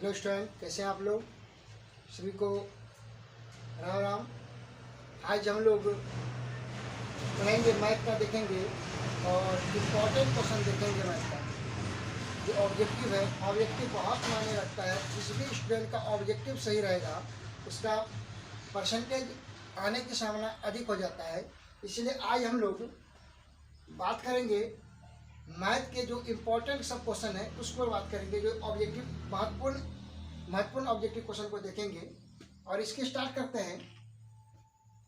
Hello student, कैसे हैं आप लोग? सभी को राम राम। आज हम लोग पढ़ेंगे, मैथ का देखेंगे और इम्पॉर्टेंट क्वेश्चन देखेंगे मैथ का। जो ऑब्जेक्टिव है, ऑब्जेक्टिव बहुत मायने रखता है। जिस भी स्टूडेंट का ऑब्जेक्टिव सही रहेगा उसका परसेंटेज आने की संभावना अधिक हो जाता है। इसलिए आज हम लोग बात करेंगे मैथ के जो इम्पोर्टेंट सब क्वेश्चन है उस पर बात करेंगे। जो ऑब्जेक्टिव महत्वपूर्ण ऑब्जेक्टिव क्वेश्चन को देखेंगे और इसके स्टार्ट करते हैं।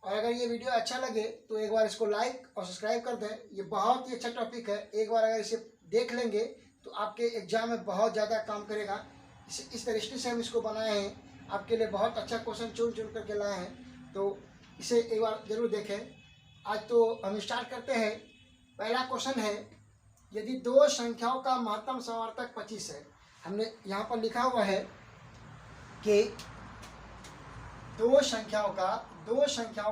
और अगर ये वीडियो अच्छा लगे तो एक बार इसको लाइक और सब्सक्राइब कर दें। ये बहुत ही अच्छा टॉपिक है, एक बार अगर इसे देख लेंगे तो आपके एग्जाम में बहुत ज़्यादा काम करेगा। इस दृष्टि से हम इसको बनाए हैं, आपके लिए बहुत अच्छा क्वेश्चन चुन चुन करके लाए हैं, तो इसे एक बार जरूर देखें। आज तो हम स्टार्ट करते हैं। पहला क्वेश्चन है, यदि दो संख्याओं का महत्तम समवर्तक 25 है। हमने यहाँ पर लिखा हुआ है कि दो संख्याओं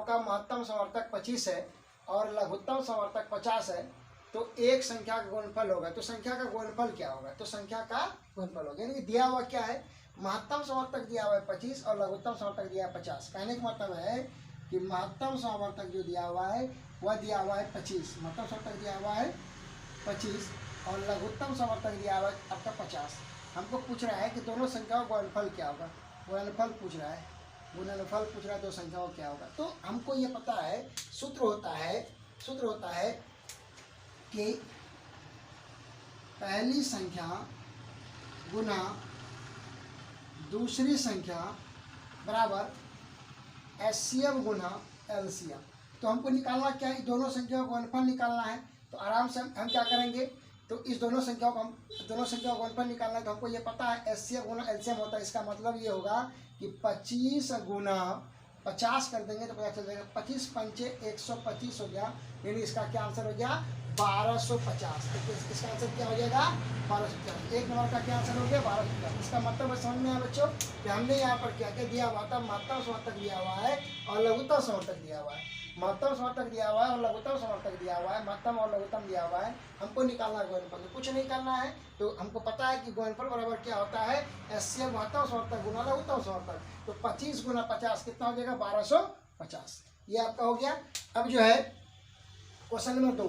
का महत्तम समवर्तक 25 है और लघुत्तम समवर्तक 50 है, तो एक संख्या का गुणनफल होगा। तो संख्या का गुणनफल क्या होगा? तो संख्या का गुणनफल होगा, यानी कि दिया हुआ क्या है, महत्तम समवर्तक दिया हुआ है 25 और लघुत्तम समवर्तक दिया है 50। कहने का मतलब है कि महत्तम समवर्तक जो दिया हुआ है वह दिया हुआ है 25, महत्तम समवर्तक दिया हुआ है 25 और लघुत्तम समवर्तक दिया हुआ है आपका 50। हमको पूछ रहा है कि दोनों संख्याओं का गुणनफल क्या होगा। गुणनफल पूछ रहा है, गुणनफल पूछ रहा है, दो संख्याओं क्या होगा। तो हमको ये पता है, सूत्र होता है कि पहली संख्या गुना दूसरी संख्या बराबर एचसीएफ गुना एलसीएम। तो हमको निकालना क्या है, दोनों संख्याओं का गुणनफल निकालना है। तो आराम से हम क्या करेंगे, तो इस दोनों संख्याओं का गुणनफल निकालना है। तो हमको ये पता है एचसीएफ गुना एलसीएम होता है। इसका मतलब ये होगा कि 25 गुना 50 कर देंगे तो पता चल जाएगा 25 पंचे 125 हो गया, यानी इसका क्या आंसर हो गया 1250। तो इसका आंसर क्या हो जाएगा 1250। एक नंबर का क्या आंसर हो गया 1250। इसका मतलब समझ में आया बच्चों कि हमने यहाँ पर क्या क्या दिया हुआ था, महत्तम समवर्तक दिया हुआ है और लघुत्तम समवर्तक दिया हुआ है। महत्तम समवर्तक दिया हुआ है और लघुत्तम समवर्तक दिया हुआ है, महत्तम और लघुत्तम दिया हुआ है। हमको निकालना है गुणनफल, कुछ नहीं करना है। तो हमको पता है कि गुणनफल बराबर क्या होता है, एचसीएफ महत्तम समवर्तक गुना लघुत्तम समवर्तक। तो 25 गुना 50 कितना हो जाएगा 1250। ये आपका हो गया। अब जो है क्वेश्चन नंबर 2।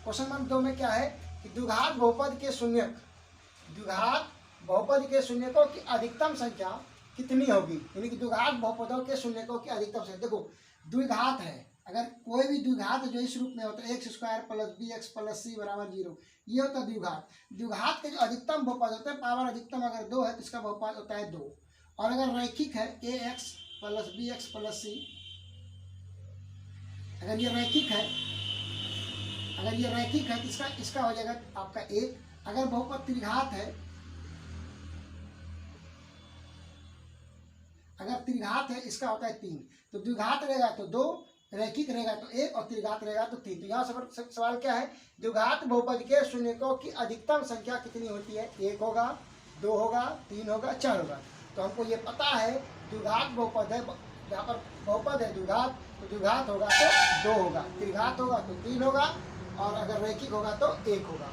क्वेश्चन नंबर 2 में क्या है कि द्विघात बहुपद के शून्यकों की अधिकतम संख्या कितनी होगी, यानी कि द्विघात बहुपदों के शून्यकों की अधिकतम संख्या। देखो द्विघात है, अगर कोई भी द्विघात जो इस रूप में होता है X square plus B X plus C बराबर 0, ये होता है द्विघात। द्विघात के जो अधिकतम बहुपद होते हैं, पावर अधिकतम अगर 2 है तो इसका बहुपद होता है 2। और अगर रैखिक है A X plus B X plus C, अगर ये रैखिक है तो इसका हो जाएगा आपका 1। अगर बहुपद त्रिघात है इसका होता है 3। तो द्विघात रहेगा तो 2, रैखिक रहेगा तो 1 और त्रिघात रहेगा तो 3। तो यहाँ सवाल क्या है, द्विघात बहुपद के शून्यकों की अधिकतम संख्या कितनी होती है, 1 होगा, 2 होगा, 3 होगा, 4 होगा। तो हमको ये पता है द्विघात बहुपद है, जहाँ पर बहुपद है द्विघात, तो द्विघात होगा तो 2 होगा, त्रिघात होगा तो 3 होगा और अगर रैखिक होगा तो 1 होगा।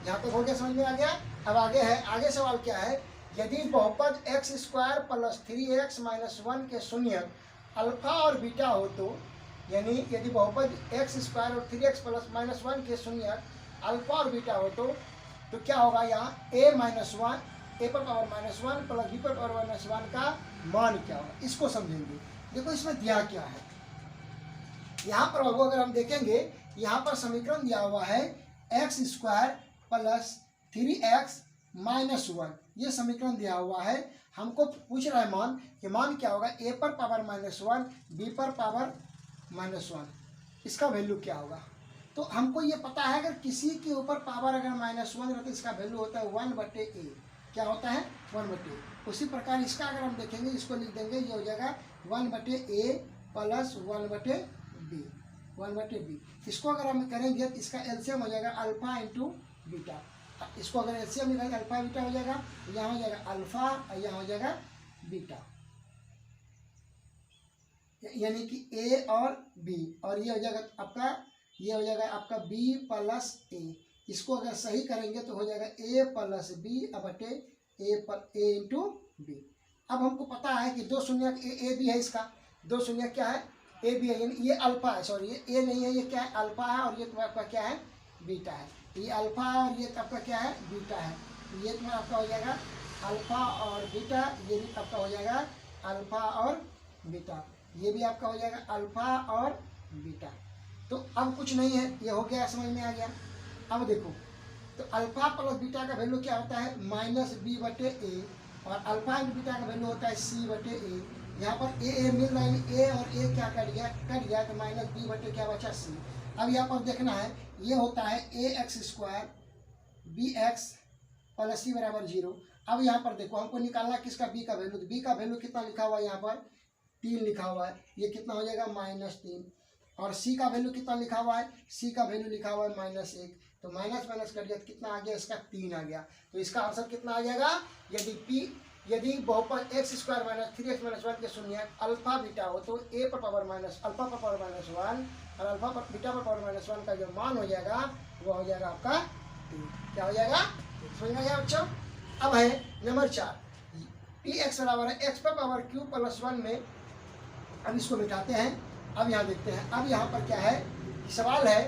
यहाँ तक हो गया, समझ में आ गया। अब आगे सवाल क्या है, यदि बहुपद x square plus 3x minus 1 के शून्यक अल्फा और बीटा हो तो, यानी यदि बहुपद एक्स स्क्वायर और 3x प्लस माइनस 1 के शून्यक अल्फा और बीटा हो तो क्या होगा, यहाँ a माइनस 1 ए पर पावर माइनस 1 प्लस बी पर पावर माइनस 1 का मान क्या होगा, इसको समझेंगे। देखो इसमें दिया क्या है, यहाँ पर अगर हम देखेंगे, यहाँ पर समीकरण दिया हुआ है X square plus 3x minus 1, ये समीकरण दिया हुआ है। हमको पूछ रहा है मान, कि मान क्या होगा, a पर पावर माइनस 1 b पर पावर माइनस 1, इसका वैल्यू क्या होगा। तो हमको ये पता है अगर किसी के ऊपर पावर अगर माइनस 1 रहता है इसका वैल्यू होता है 1/a। क्या होता है 1/a। उसी प्रकार इसका अगर हम देखेंगे, इसको लिख देंगे, ये हो जाएगा 1/a प्लस 1/b। इसको अगर हम करेंगे तो इसका एलसीएम हो जाएगा अल्फा इंटू बीटा। इसको अगर एलसीएम निकालेंगे अल्फा बीटा हो जाएगा, यहाँ हो जाएगा अल्फा और यहाँ हो जाएगा बीटा, यानी कि ए और बी, और ये हो जाएगा आपका बी प्लस ए। इसको अगर सही करेंगे तो हो जाएगा ए प्लस बी बटे ए इंटू बी। अब हमको पता है कि दो शून्य ए बी है, इसका दो शून्य क्या है ए बी है, यानी ये अल्फा है, सॉरी ये ए नहीं है, ये क्या है अल्फा है, और ये तुम्हारा आपका क्या है बीटा है। ये अल्फा है और ये आपका क्या है बीटा है। ये तुम्हारा आपका हो जाएगा अल्फा और बीटा, ये भी आपका हो जाएगा अल्फा और बीटा, ये भी आपका हो जाएगा अल्फा और बीटा। तो अब कुछ नहीं है, ये हो गया, समझ में आ गया। अब देखो तो अल्फा प्लस बीटा का वैल्यू क्या होता है माइनस बी बटे ए, और अल्फा इंटू बीटा का वैल्यू होता है सी बटे ए। यहाँ पर ए मिल रहा है, ए और ए क्या कट गया तो माइनस बी बटे क्या बचा सी। अब यहाँ पर देखना है, ये होता है A X square B X plus C बराबर 0। अब यहाँ पर देखो हमको निकालना किसका बी का वैल्यू, तो बी का वैल्यू कितना लिखा हुआ है यहाँ पर 3 लिखा हुआ है, ये कितना हो जाएगा -3। और सी का वैल्यू कितना लिखा हुआ है, सी का वैल्यू लिखा हुआ है -1, तो माइनस माइनस कर दिया तो कितना आ गया इसका 3 आ गया। तो इसका आंसर कितना आ जाएगा, यदि बहुपद x square minus 3x minus 1 के शून्य अल्फा बीटा हो तो ए पर पावर माइनस अल्फा पर पावर -1 और अल्फा पर बीटा पर पावर -1 का जो मान हो जाएगा वो हो जाएगा आपका 3। क्या हो जाएगा, समझ में आया बच्चों। अब है नंबर 4, पी एक्स बराबर है एक्स पर पावर क्यू प्लस 1 में। अब इसको मिटाते हैं, अब यहाँ देखते हैं। अब यहाँ पर क्या है, सवाल है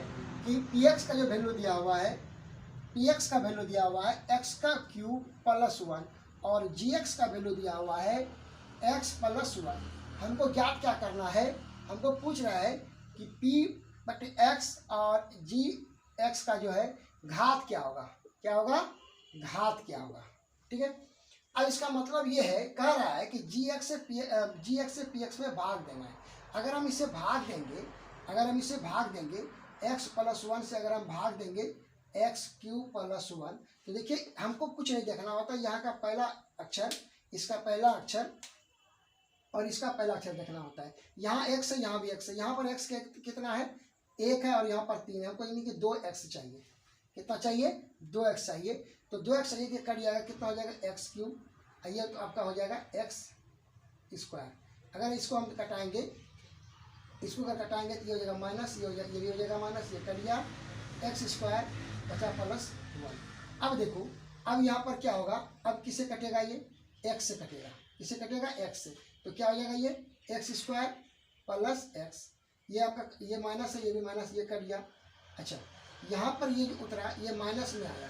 कि पी एक्स का जो वैल्यू दिया हुआ है, पी एक्स का वैल्यू दिया हुआ है एक्स का क्यू प्लस 1 और जी एक्स का वैल्यू दिया हुआ है एक्स प्लस 1। हमको ज्ञात क्या करना है, हमको पूछ रहा है कि पी बटे एक्स और जी एक्स का जो है घात क्या होगा, क्या होगा घात क्या होगा, ठीक है। अब इसका मतलब ये है, कह रहा है कि जी एक्स से पी एक्स में भाग देना है। अगर हम इसे भाग देंगे x प्लस 1 से अगर हम भाग देंगे एक्स क्यू प्लस 1, तो देखिए हमको कुछ नहीं देखना होता, यहाँ का पहला अक्षर, इसका पहला अक्षर और इसका पहला अक्षर देखना होता है। यहाँ x है, यहाँ भी x है, यहाँ पर x कितना है 1 है और यहाँ पर 3 है, हमको यानी कि 2x चाहिए। कितना चाहिए 2x चाहिए, तो 2x चाहिए कि कट जाएगा, कितना हो जाएगा एक्स क्यूब, ये तो आपका हो जाएगा एक्स स्क्वायर। अगर इसको हम कटाएंगे, इसको अगर कटाएंगे तो ये हो जाएगा माइनस, ये भी हो जाएगा माइनस, ये कट गया एक्स स्क्वायर बचा प्लस 1। अब देखो अब यहाँ पर क्या होगा, अब किससे कटेगा, ये x से कटेगा, किससे कटेगा x से, तो क्या हो जाएगा ये एक्स स्क्वायर प्लस एक्स, ये आपका ये माइनस है, ये भी माइनस, ये कट गया। अच्छा यहाँ पर ये जो उतरा ये माइनस में आया,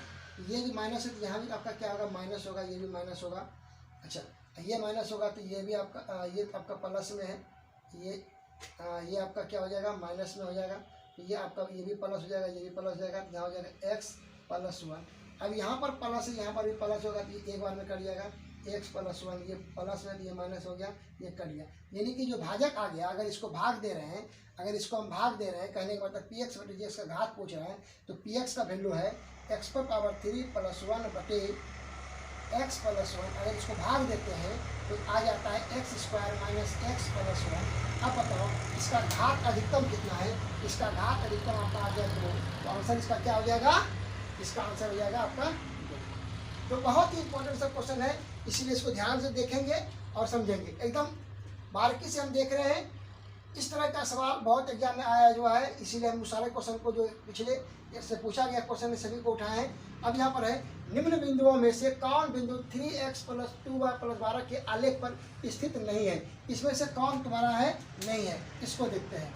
ये जो माइनस है तो यहाँ भी आपका क्या होगा माइनस होगा, ये भी माइनस होगा। अच्छा ये माइनस होगा तो ये भी आपका ये आपका प्लस में है, ये आपका क्या हो जाएगा माइनस में हो जाएगा, तो ये आपका ये भी प्लस हो जाएगा, ये भी प्लस हो जाएगा, यहाँ हो जाएगा एक्स प्लस 1। अब यहाँ पर प्लस है, यहाँ पर भी प्लस होगा तो एक बार में कट जाएगा एक्स प्लस 1, ये प्लस में तो ये माइनस हो गया, ये कट गया। यानी कि जो भाजक आ गया, अगर इसको भाग दे रहे हैं, अगर इसको हम भाग दे रहे हैं, कहने का मतलब पी एक्स बटे जी एक्स का घात पूछ रहे हैं, तो पी एक्स का वैल्यू है एक्स पर पावर 3 प्लस 1 बटे एक्स प्लस 1। अगर इसको भाग देते हैं तो आ जाता है X square minus x plus 1। अब बताओ इसका घात अधिकतम कितना है, इसका घात अधिकतम आपका आ गया 2, तो आंसर इसका क्या हो जाएगा, इसका आंसर हो जाएगा आपका 2। तो बहुत ही इंपॉर्टेंट सा क्वेश्चन है, इसीलिए इसको ध्यान से देखेंगे और समझेंगे, एकदम बारीकी से हम देख रहे हैं। इस तरह का सवाल बहुत एग्जाम में आया जो है, इसीलिए हम सारे क्वेश्चन को जो पिछले से पूछा गया क्वेश्चन में सभी को उठाए हैं। अब यहाँ पर है निम्न बिंदुओं में से कौन बिंदु 3x प्लस 2y प्लस 12 के आलेख पर स्थित नहीं है, इसमें से कौन तुम्हारा है नहीं है, इसको देखते हैं।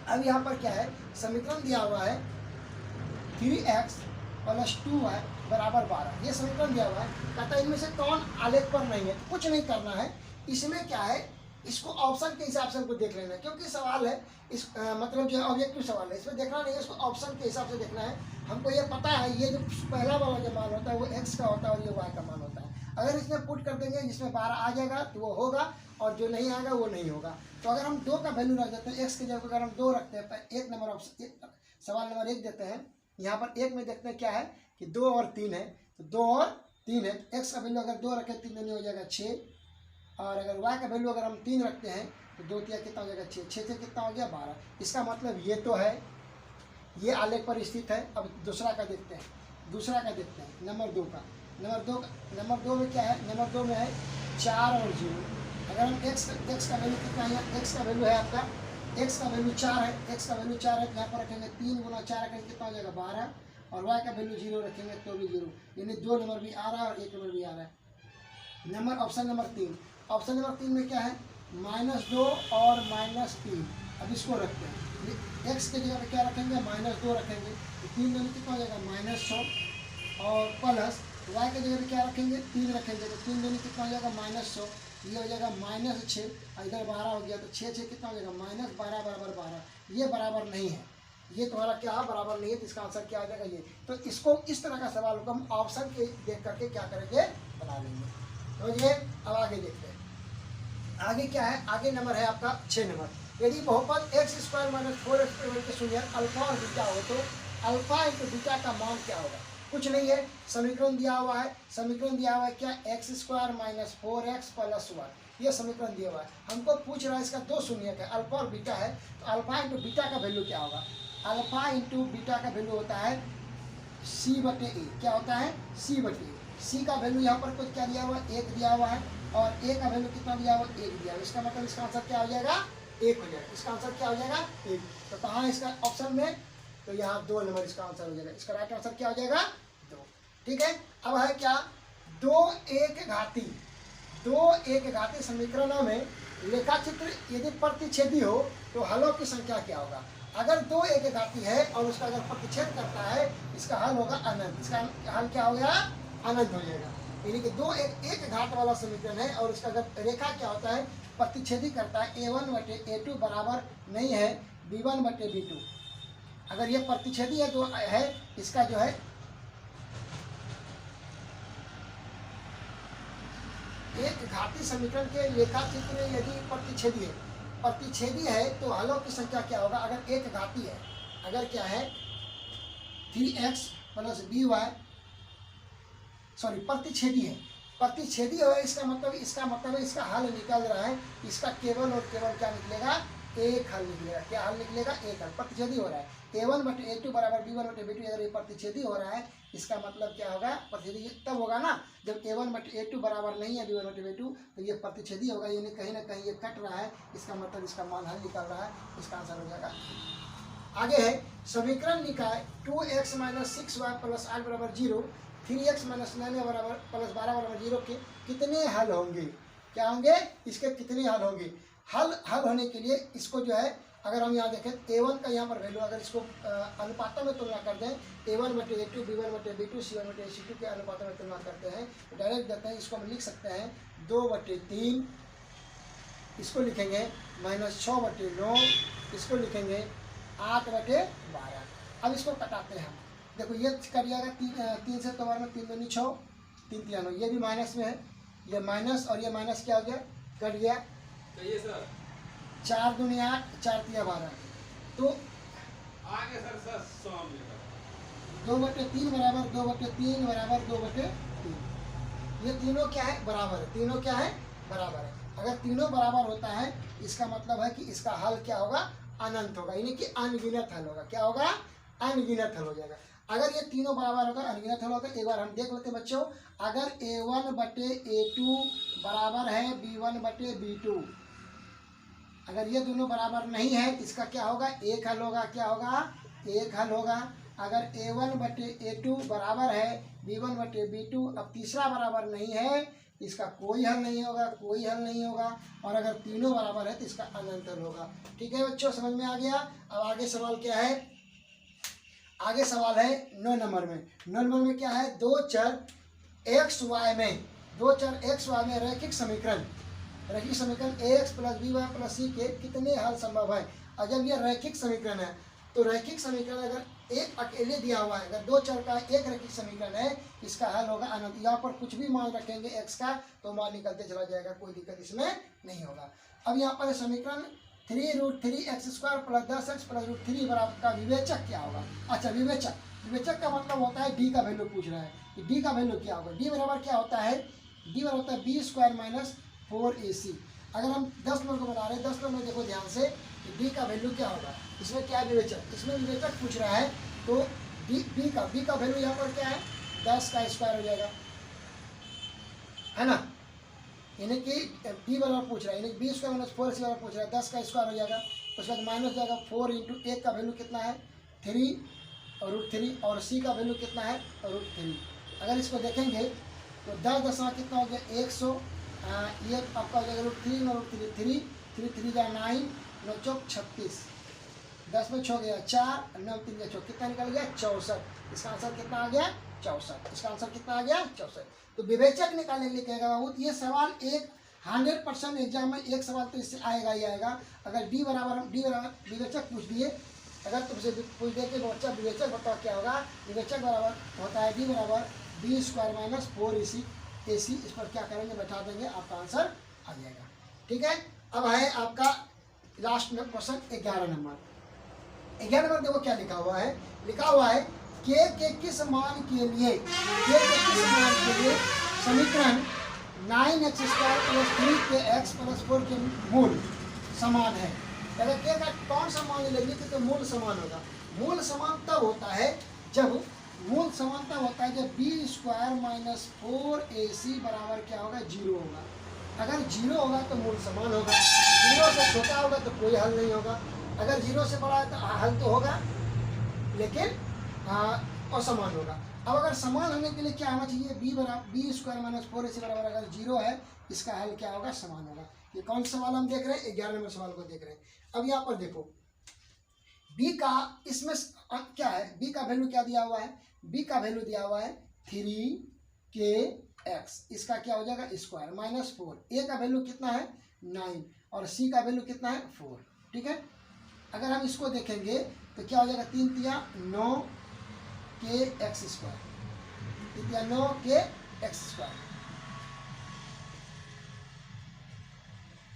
अब यहाँ पर क्या है, समीकरण दिया हुआ है 3x प्लस 2y बराबर 12, ये समीकरण दिया हुआ है। कहता है इनमें से कौन आलेख पर नहीं है, कुछ नहीं करना है, इसमें क्या है इसको ऑप्शन के हिसाब से हमको देख लेना है, क्योंकि सवाल है इस मतलब जो है ऑब्जेक्टिव सवाल है, इसमें देखना नहीं है, इसको ऑप्शन के हिसाब से देखना है। हमको ये पता है ये जो पहला वाला जो मान होता है वो x का होता है और ये y का मान होता है। अगर इसमें पुट कर देंगे जिसमें 12 आ जाएगा तो वो होगा, और जो नहीं आएगा वो नहीं होगा। तो अगर हम 2 का वैल्यू रख देते हैं, x की जगह अगर हम 2 रखते हैं, एक नंबर ऑप्शन सवाल नंबर 1 देते हैं, यहाँ पर 1 में देखते हैं क्या है कि 2 और 3 है, तो 2 और 3 है, x का वैल्यू अगर 2 रखें 3 दूनी हो जाएगा 6, और अगर y का वैल्यू अगर हम 3 रखते हैं तो 2 3 कितना हो जाएगा 6, 6 से कितना हो गया 12। इसका मतलब ये तो है ये आलेख पर स्थित है। अब दूसरा का देखते हैं, नंबर 2 का। नंबर 2 में क्या है, नंबर 2 में है 4 और 0। अगर हम x का वैल्यू कितना है, x का वैल्यू है आपका, x का वैल्यू 4 है, x का वैल्यू 4 है तो यहाँ पर रखेंगे 3 गुना 4 रखेंगे कितना हो जाएगा 12, और y का वैल्यू 0 रखेंगे तो भी 0, यानी 2 नंबर भी आ रहा है और 1 नंबर भी आ रहा है। Number option number 3। Option number 3 में क्या है, -2 और -3। अब इसको रखते हैं, x के जगह पे क्या रखेंगे, -2 रखेंगे, तो 3 दूनी कितना हो जाएगा, -100, और प्लस y के जगह पे क्या रखेंगे, 3 रखेंगे, तो 3 दूनी कितना हो जाएगा, -100, ये हो जाएगा -6, इधर 12 हो गया, तो 6 कितना हो जाएगा, -12 बराबर 12। ये बराबर नहीं है, ये तुम्हारा क्या बराबर नहीं है, तो इसका आंसर क्या आ जाएगा, ये। तो इसको इस तरह का सवाल को हम ऑप्शन के देख करके क्या करेंगे, बना लेंगे। तो ये अब आगे देखते हैं, आगे क्या है, आगे नंबर है आपका 6 नंबर। यदि बहुपद x² - 4x के शून्य अल्फा और बीटा हो तो अल्फा इंटू बीटा का मान क्या होगा। कुछ नहीं है, समीकरण दिया हुआ है, समीकरण दिया हुआ है क्या, x² - 4x + 1, ये समीकरण दिया हुआ है। हमको पूछ रहा है इसका दो शून्यक है, अल्फा और बीटा है, तो अल्फा इंटू बीटा का वैल्यू क्या होगा। अल्फा इंटू बीटा का वैल्यू होता है c/a, क्या होता है, c/a। c का वैल्यू यहाँ पर कुछ क्या दिया हुआ है, 1 दिया हुआ है, और a का वैल्यू कितना दिया हुआ है, 1 दिया हुआ है। इसका मतलब इसका आंसर क्या हो जाएगा, 1 हो जाएगा। इसका आंसर क्या हो जाएगा, 1। तो कहाँ इसका ऑप्शन में, तो यहाँ 2 नंबर इसका आंसर हो जाएगा। इसका राइट आंसर क्या हो जाएगा, 2। ठीक है, अब है क्या, 2 एक घाती समीकरणों में रेखाचित्र यदि प्रतिच्छेदी हो तो हलों की संख्या क्या होगा। अगर 2 एक घाती है और उसका अगर प्रतिच्छेद करता है, इसका हल होगा अनंत। इसका हल क्या हो गया, अनंत हो जाएगा। यानी कि 2 एक घात वाला समीकरण है और उसका अगर रेखा क्या होता है, प्रतिच्छेदी करता है, a1/a2 बराबर नहीं है b1/b2। अगर ये प्रतिच्छेदी है तो है इसका जो है एक घाती समीकरण के रेखा चित्र में यदि प्रतिच्छेदी है तो हलों की संख्या क्या होगा। अगर एक घाती है, अगर क्या है 3x + by, सॉरी प्रतिच्छेदी है, प्रतिच्छेदी है, इसका मतलब है इसका हल निकल रहा है, इसका केवल और केवल क्या निकलेगा, एक हल निकलेगा। क्या हल निकलेगा, एक हल। प्रतिच्छेदी हो रहा है, a1/a2 बराबर b1/b2, अगर ये प्रतिच्छेदी हो रहा है, इसका मतलब क्या होगा, प्रतिच्छेदी तब होगा ना जब a1/a2 बराबर नहीं है b1/b2, तो ये प्रतिच्छेदी होगा, यानी कहीं ना कहीं ये कट रहा है, इसका मतलब इसका मान हल निकल रहा है, इसका आंसर हो जाएगा। आगे है समीकरण निकाय 2x - 6y + 8 बराबर 0, 3x - 9y बराबर + 12 बराबर 0 के कितने हल होंगे। क्या होंगे, इसके कितने हल होंगे। हल होने के लिए इसको जो है, अगर हम यहाँ देखें a1 का यहाँ पर वैल्यू, अगर इसको अनुपातों में तुलना कर दें, a1/a2 b1/b2 c1/c2 के अनुपातों में तुलना करते हैं, तो डायरेक्ट देते हैं, इसको हम लिख सकते हैं 2/3, इसको लिखेंगे -6/9, इसको लिखेंगे 8/12। अब इसको कटाते हैं हम, देखो ये कर जाएगा 3 से 2 बार में 3 दूनी 6, 3 3 9, ये भी माइनस में है, ये माइनस और ये माइनस क्या हो गया, कट गया। ये सर 4 दूनी 8, 4 3 12, तो आगे सर 2/3 बराबर 2/3 बराबर 2/3। ये तीनों क्या है, बराबर है, तीनों क्या है, बराबर है। अगर तीनों बराबर होता है, इसका मतलब है कि इसका हल क्या होगा, अनंत होगा, यानी कि अनगिनत हल होगा। क्या होगा, अनगिनत हल हो जाएगा। अगर ये तीनों बराबर होगा, अनगिनत हल होगा। एक बार हम देख लेते हैं बच्चों, अगर a1/a2 बराबर है b1/b2, अगर ये दोनों बराबर नहीं है, इसका क्या होगा, एक हल होगा। क्या होगा, एक हल होगा। अगर a1/a2 बराबर है b1/b2, अब तीसरा बराबर नहीं है, इसका कोई हल नहीं होगा, कोई हल नहीं होगा। और अगर तीनों बराबर है तो इसका अनंत हल होगा। ठीक है बच्चों, समझ में आ गया। अब आगे सवाल क्या है, आगे सवाल है 9 नंबर में। 9 नंबर में क्या है, दो चर x y में रैखिक समीकरण ax + by + c के कितने हल संभव है। और जब ये रैखिक समीकरण है, तो रैखिक समीकरण अगर एक अकेले दिया हुआ है, अगर दो चर का एक रैखिक समीकरण है, इसका हल होगा अनंत। यहाँ पर कुछ भी मान रखेंगे x का, तो मान निकलते चला जाएगा, कोई दिक्कत इसमें नहीं होगा। अब यहाँ पर समीकरण 3√3x² + 10x + √3 बराबर का विवेचक क्या होगा। अच्छा, विवेचक का मतलब होता है d का वैल्यू पूछ रहा है कि d का वैल्यू क्या होगा। d बराबर क्या होता है, d बराबर होता है b² - 4ac। अगर हम 10 नंबर को बता रहे हैं, 10 नंबर में देखो ध्यान से कि d का वैल्यू क्या होगा। इसमें क्या है, विवेचक, इसमें विवेचक पूछ रहा है, तो b का वैल्यू यहाँ पर क्या है, 10 का स्क्वायर हो जाएगा, है ना। यानी कि b बराबर पूछ रहा है, यानी कि b² - 4ac बराबर पूछ रहा है, 10 का स्क्वायर हो जाएगा। उसके बाद माइनस जाएगा 4 × 1 का वैल्यू कितना है, 3 और √3, और c का वैल्यू कितना है, √3। अगर इसको देखेंगे तो 10 कितना हो गया 100, ये आपका हो जाएगा √3 और √3 3 3 3 जा 9, 9 चौक 36, 10 में 6 गया 4, 9 3 गया 6, कितना निकल गया 64। इसका आंसर कितना आ गया 64। इसका आंसर कितना आ गया 64। तो विवेचक निकालने के लिए कहेगा बाबू ये सवाल एक 100% एग्जाम में एक सवाल तो इससे आएगा ही आएगा। अगर डी बराबर विवेचक पूछ दिए, अगर तुमसे पूछ दे कि बच्चा विवेचक बताओ क्या होगा, विवेचक बराबर होता है डी बराबर बी स्क्वायर माइनस 4ac। इस पर क्या करेंगे बैठा देंगे, आपका आंसर आ जाएगा। ठीक है, अब है आपका लास्ट में क्वेश्चन 11 नंबर। 11 नंबर देखो क्या लिखा हुआ है, लिखा हुआ है के किस मान के लिए समीकरण 9x² + 3kx + 4 के मूल समान है। अगर के का कौन सा मान लेंगे तो मूल समान होगा। मूल समान तब होता है जब b² - 4ac बराबर क्या होगा 0 होगा। अगर 0 होगा तो मूल समान होगा, 0 से छोटा होगा तो कोई हल नहीं होगा, अगर 0 से बड़ा है तो हल तो होगा लेकिन असमान होगा। अब अगर समान होने के लिए क्या होना चाहिए, b² - 4ac बराबर अगर 0 है, इसका हल क्या होगा समान होगा। ये कौन सा सवाल हम देख रहे हैं, 11 नंबर सवाल को देख रहे हैं। अब यहाँ पर देखो b का इसमें क्या है, b का वैल्यू क्या दिया हुआ है, b का वैल्यू दिया हुआ है 3kx, इसका क्या हो जाएगा स्क्वायर माइनस 4, a का वैल्यू कितना है 9 और c का वैल्यू कितना है 4। ठीक है, अगर हम इसको देखेंगे तो क्या हो जाएगा 3 तिया 9kx², 3 तिया 9kx²।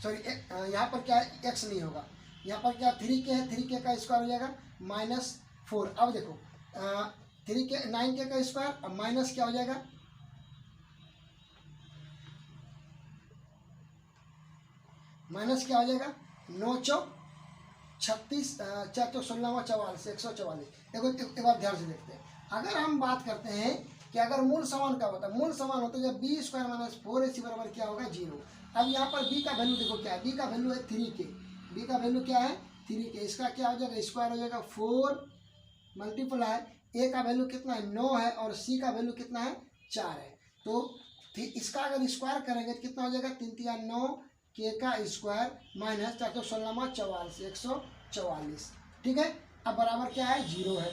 सॉरी यहाँ पर क्या है x नहीं होगा, यहाँ पर क्या 3k है, 3k का स्क्वायर हो जाएगा -4। अब देखो 3k 9k का स्क्वायर, अब माइनस क्या हो जाएगा माइनस क्या हो जाएगा 9 चौक 36, 4 चौक 16 44, 144। देखो एक बार ध्यान से देखते हैं, अगर हम बात करते हैं कि अगर मूल समान का होता है, मूल समान होता है जब b² - 4ac बराबर क्या होगा 0। अब यहाँ पर b का वैल्यू देखो क्या है, b का वैल्यू है 3k, b का वैल्यू क्या है 3k, इसका क्या हो जाएगा स्क्वायर हो जाएगा 4 मल्टीप्लाई a का वैल्यू कितना है 9 है और c का वैल्यू कितना है 4 है। तो इसका अगर स्क्वायर करेंगे तो कितना हो जाएगा 3 तिया 9 k का स्क्वायर माइनस 4 चौक 16 44, 144। ठीक है, अब बराबर क्या है 0 है।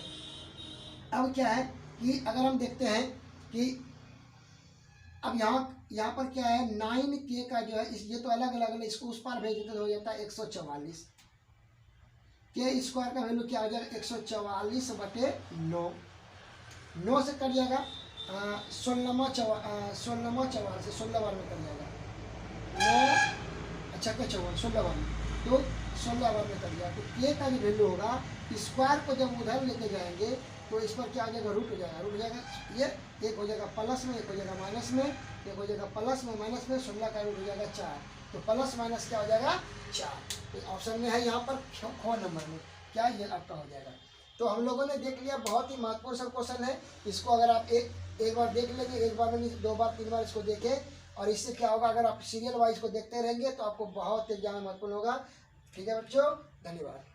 अब क्या है कि अगर हम देखते हैं कि अब यहाँ पर क्या है 9k का जो है ये तो अलग अलग है, इसको उस पार भेज देते तो हो जाता है 144, के स्क्वायर का वैल्यू क्या हो जाएगा 144/9, 9 से कट जाएगा 16 44 से 16 बार में कट जाएगा 9 अच्छा क्या 16 बार में, तो 16 बार में कट जाएगा। तो के का जो वैल्यू होगा स्क्वायर को जब उधर लेके जाएंगे तो इस पर क्या आ जाएगा रूट हो जाएगा, ये एक हो जाएगा प्लस में, एक हो जाएगा माइनस में, एक हो जाएगा प्लस में माइनस में, 16 का रूट हो जाएगा 4, तो प्लस माइनस क्या हो जाएगा 4। तो ऑप्शन में है यहाँ पर ख नंबर में क्या ये आपका हो जाएगा। तो हम लोगों ने देख लिया, बहुत ही महत्वपूर्ण सब क्वेश्चन है। इसको अगर आप एक बार देख लेंगे, एक बार नहीं 2 बार 3 बार इसको देखें, और इससे क्या होगा अगर आप सीरियल वाइज को देखते रहेंगे तो आपको बहुत एग्जाम में महत्वपूर्ण होगा। ठीक है बच्चों, धन्यवाद।